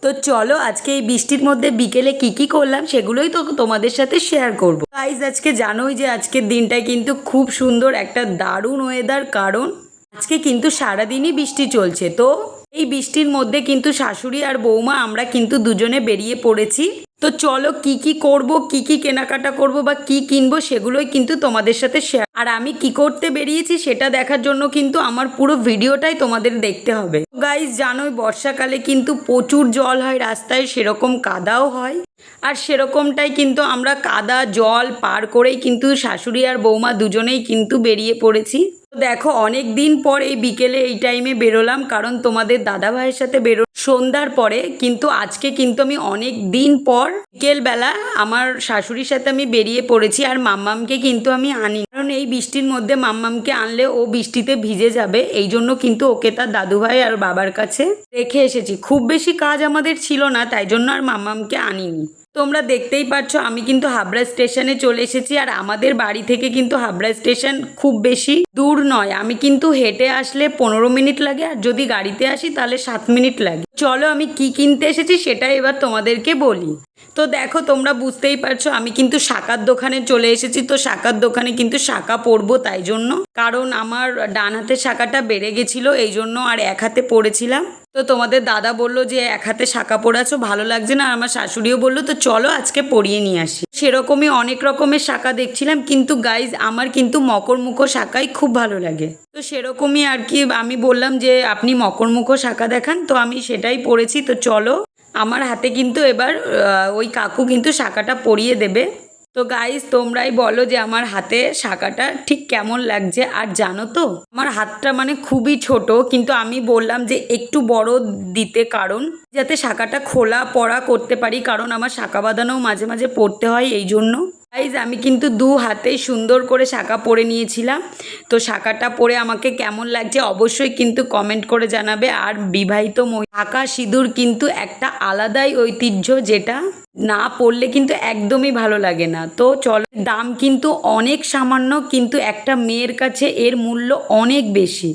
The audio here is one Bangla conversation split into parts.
তো চলো আজকে এই বৃষ্টির মধ্যে বিকেলে কি করলাম সেগুলোই তো তোমাদের সাথে শেয়ার করব। গাইজ আজকে জানোই যে আজকের দিনটা কিন্তু খুব সুন্দর, একটা দারুণ ওয়েদার। কারণ আজকে কিন্তু সারাদিনই বৃষ্টি চলছে। তো এই বৃষ্টির মধ্যে কিন্তু শাশুড়ি আর বৌমা আমরা কিন্তু দুজনে বেরিয়ে পড়েছি। তো চলো কি করব, কি কেনাকাটা করব বা কি কিনবো সেগুলোই কিন্তু তোমাদের সাথে শেয়ার। আর আমি কি করতে বেরিয়েছি সেটা দেখার জন্য কিন্তু আমার পুরো ভিডিওটাই তোমাদের দেখতে হবে। গাইজ জানোই বর্ষাকালে কিন্তু প্রচুর জল হয় রাস্তায়, সেরকম কাদাও হয়। আর সেরকমটাই কিন্তু আমরা কাদা জল পার করেই কিন্তু শাশুড়ি আর বৌমা দুজনেই কিন্তু বেরিয়ে পড়েছি। দেখো অনেক দিন পর এই বিকেলে এই টাইমে বেরোলাম, কারণ তোমাদের দাদা ভাইয়ের সাথে সন্ধ্যার পরে। কিন্তু আজকে কিন্তু আমি অনেক দিন পর বিকেলবেলা আমার শাশুড়ির সাথে আমি বেরিয়ে পড়েছি। আর মাম্মামকে কিন্তু আমি আনি, কারণ এই বৃষ্টির মধ্যে মাম্মামকে আনলে ও বৃষ্টিতে ভিজে যাবে, এই জন্য কিন্তু ওকে তার দাদু ভাই আর বাবার কাছে রেখে এসেছি। খুব বেশি কাজ আমাদের ছিল না, তাই জন্য আর মাম্মামকে আনিনি। তোমরা দেখতেই পাচ্ছ আমি কিন্তু হাবড়া স্টেশনে চলে এসেছি। আর আমাদের বাড়ি থেকে কিন্তু হাবড়া স্টেশন খুব বেশি দূর নয়। আমি কিন্তু হেঁটে আসলে 15 মিনিট লাগে, আর যদি গাড়িতে আসি তাহলে 7 মিনিট লাগে। চলো আমি কি কিনতে এসেছি সেটা এবার তোমাদেরকে বলি। তো দেখো তোমরা বুঝতেই পারছো আমি কিন্তু শাকার দোকানে চলে এসেছি। তো শাকার দোকানে কিন্তু শাকা পরবো, তাই জন্য, কারণ আমার ডান হাতের শাকাটা বেড়ে গেছিলো, এই জন্য আর এক হাতে পড়েছিলাম। তো তোমাদের দাদা বললো যে এক হাতে শাকা পরাছো ভালো লাগছে না, আর আমার শাশুড়িও বললো তো চলো আজকে পরিয়ে নিয়ে আসি। সেরকমই অনেক রকমের শাকা দেখছিলাম, কিন্তু গাইজ আমার কিন্তু মকরমুখো শাকাই খুব ভালো লাগে। তো সেরকমই আর কি আমি বললাম যে আপনি মকরমুখো শাকা দেখান, তো আমি সেটাই পরেছি। তো চলো আমার হাতে কিন্তু এবার ওই কাকু কিন্তু শাকাটা পরিয়ে দেবে। তো গাইজ তোমরাই বলো যে আমার হাতে শাকাটা ঠিক কেমন লাগছে। আর জানো তো আমার হাতটা মানে খুবই ছোট, কিন্তু আমি বললাম যে একটু বড় দিতে, কারণ যাতে শাকাটা খোলা পরা করতে পারি, কারণ আমার শাকা বাঁধানোও মাঝে মাঝে পড়তে হয়, এই জন্য। গাইজ আমি কিন্তু দু হাতেই সুন্দর করে শাকা পরে নিয়েছিলাম। তো শাকাটা পরে আমাকে কেমন লাগছে অবশ্যই কিন্তু কমেন্ট করে জানাবে। আর বিবাহিত ঢাকা সিঁদুর কিন্তু একটা আলাদাই ঐতিহ্য, যেটা না পড়লে কিন্তু একদমই ভালো লাগে না। তো চলো, দাম কিন্তু অনেক সামান্য, কিন্তু একটা মেয়ের কাছে এর মূল্য অনেক বেশি।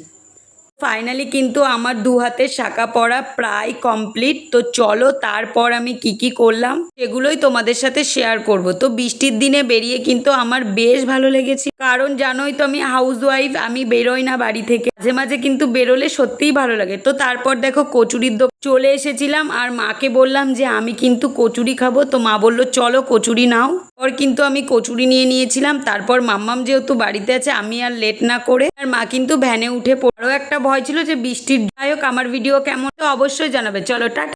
ফাইনালি কিন্তু আমার দু হাতের শাকা পরা প্রায় কমপ্লিট। তো চলো তারপর আমি কি করলাম সেগুলোই তোমাদের সাথে শেয়ার করব। তো বৃষ্টির দিনে বেরিয়ে কিন্তু আমার বেশ ভালো লেগেছে, কারণ জানোই তো আমি হাউসওয়াইফ, আমি বেরোই না বাড়ি থেকে, মাঝে মাঝে কিন্তু বেরোলে সত্যিই ভালো লাগে। তো তারপর দেখো কচুরির দোকান চলে এসেছিলাম, আর মাকে বললাম যে আমি কিন্তু কচুরি খাবো। তো মা বললো চলো কচুরি নাও। পর কিন্তু আমি কচুরি নিয়ে নিয়েছিলাম। তারপর মাম্মাম যেহেতু বাড়িতে আছে আমি আর লেট না করে, আর মা কিন্তু ভ্যানে উঠে পড়ো। একটা ভয় ছিল যে বৃষ্টির। যাই হোক আমার ভিডিও কেমন তো অবশ্যই জানাবে। চলো টাটা।